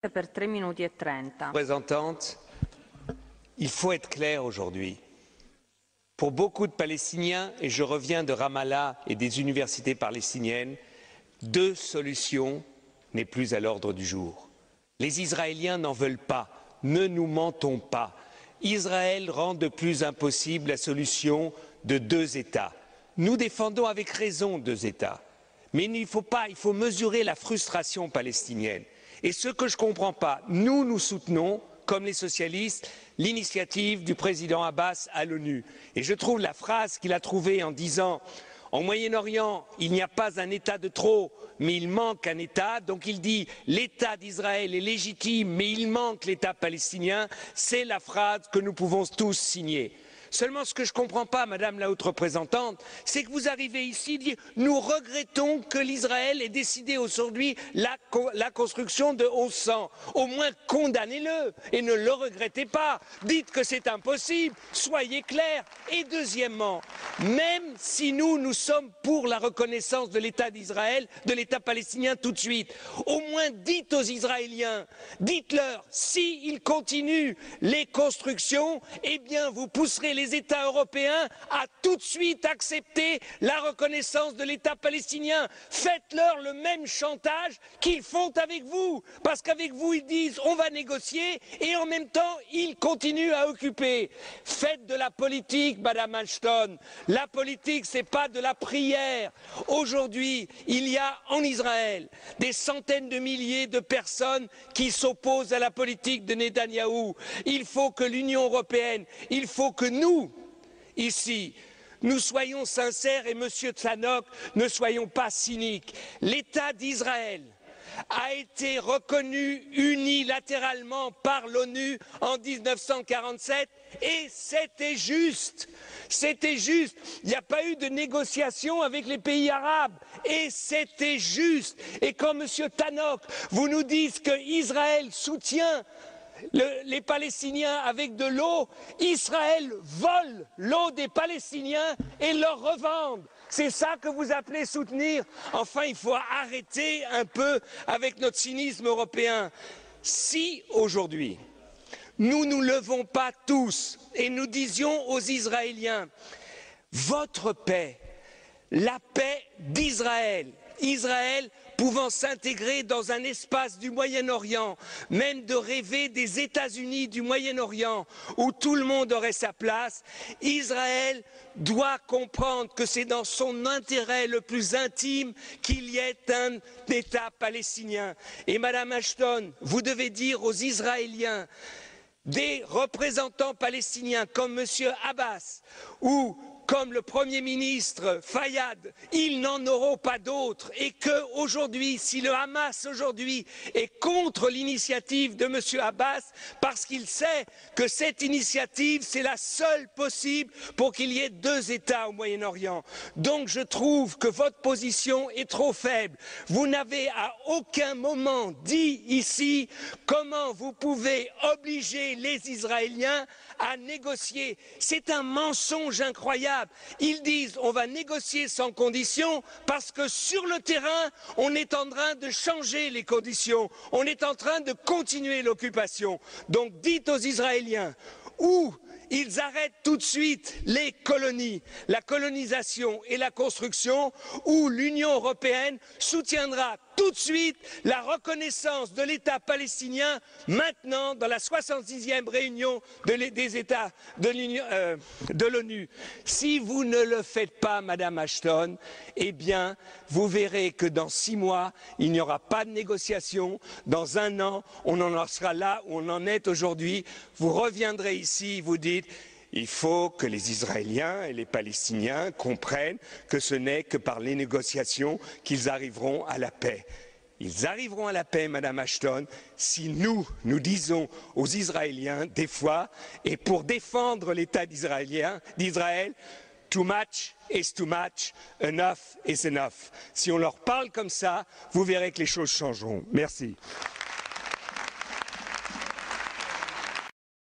Per 3 minuti e 30. Représentante, il faut être clair aujourd'hui. Pour beaucoup de Palestiniens, et je reviens de Ramallah et des universités palestiniennes, deux solutions n'est plus à l'ordre du jour. Les Israéliens n'en veulent pas, ne nous mentons pas. Israël rend de plus impossible la solution de deux États. Nous défendons avec raison deux États. Mais il faut mesurer la frustration palestinienne. Et ce que je ne comprends pas, nous soutenons, comme les socialistes, l'initiative du président Abbas à l'ONU. Et je trouve la phrase qu'il a trouvée en disant « En Moyen-Orient, il n'y a pas un État de trop, mais il manque un État ». Donc il dit « L'État d'Israël est légitime, mais il manque l'État palestinien ». C'est la phrase que nous pouvons tous signer. Seulement, ce que je ne comprends pas, Madame la Haute Représentante, c'est que vous arrivez ici et dites « Nous regrettons que l'Israël ait décidé aujourd'hui la construction de 1100 ». Au moins, condamnez-le et ne le regrettez pas. Dites que c'est impossible, soyez clairs. Et deuxièmement, même si nous sommes pour la reconnaissance de l'État d'Israël, de l'État palestinien tout de suite, au moins dites aux Israéliens, dites-leur, s'ils continuent les constructions, eh bien vous pousserez les États européens à tout de suite accepter la reconnaissance de l'État palestinien. Faites-leur le même chantage qu'ils font avec vous. Parce qu'avec vous, ils disent on va négocier et en même temps, ils continuent à occuper. Faites de la politique, Madame Ashton. La politique, ce n'est pas de la prière. Aujourd'hui, il y a en Israël des centaines de milliers de personnes qui s'opposent à la politique de Netanyahou. Il faut que l'Union européenne, il faut que nous, ici, nous soyons sincères et Monsieur Tzanok, ne soyons pas cyniques. L'État d'Israël a été reconnu unilatéralement par l'ONU en 1947 et c'était juste. C'était juste. Il n'y a pas eu de négociation avec les pays arabes et c'était juste. Et quand Monsieur Tannock, vous nous dites qu'Israël soutient les Palestiniens avec de l'eau, Israël vole l'eau des Palestiniens et leur revend. C'est ça que vous appelez soutenir? Enfin, il faut arrêter un peu avec notre cynisme européen. Si aujourd'hui, nous ne nous levons pas tous et nous disions aux Israéliens, votre paix, la paix d'Israël, Israël pouvant s'intégrer dans un espace du Moyen-Orient, même de rêver des États-Unis du Moyen-Orient où tout le monde aurait sa place, Israël doit comprendre que c'est dans son intérêt le plus intime qu'il y ait un État palestinien. Et Madame Ashton, vous devez dire aux Israéliens, des représentants palestiniens comme M. Abbas ou comme le Premier ministre Fayyad, ils n'en auront pas d'autres et qu'aujourd'hui, si le Hamas aujourd'hui est contre l'initiative de M. Abbas, parce qu'il sait que cette initiative, c'est la seule possible pour qu'il y ait deux États au Moyen-Orient. Donc je trouve que votre position est trop faible. Vous n'avez à aucun moment dit ici comment vous pouvez obliger les Israéliens à négocier. C'est un mensonge incroyable. Ils disent on va négocier sans conditions parce que sur le terrain, on est en train de changer les conditions. On est en train de continuer l'occupation. Donc dites aux Israéliens où ils arrêtent tout de suite les colonies, la colonisation et la construction, où l'Union européenne soutiendra tout de suite la reconnaissance de l'État palestinien maintenant dans la 66e réunion des États de l'ONU. Si vous ne le faites pas, Madame Ashton, eh bien, vous verrez que dans 6 mois, il n'y aura pas de négociation. Dans 1 an, on en sera là où on en est aujourd'hui. Vous reviendrez ici, vous dites il faut que les Israéliens et les Palestiniens comprennent que ce n'est que par les négociations qu'ils arriveront à la paix. Ils arriveront à la paix, Madame Ashton, si nous disons aux Israéliens, des fois, et pour défendre l'État d'Israël, too much is too much, enough is enough. Si on leur parle comme ça, vous verrez que les choses changeront. Merci.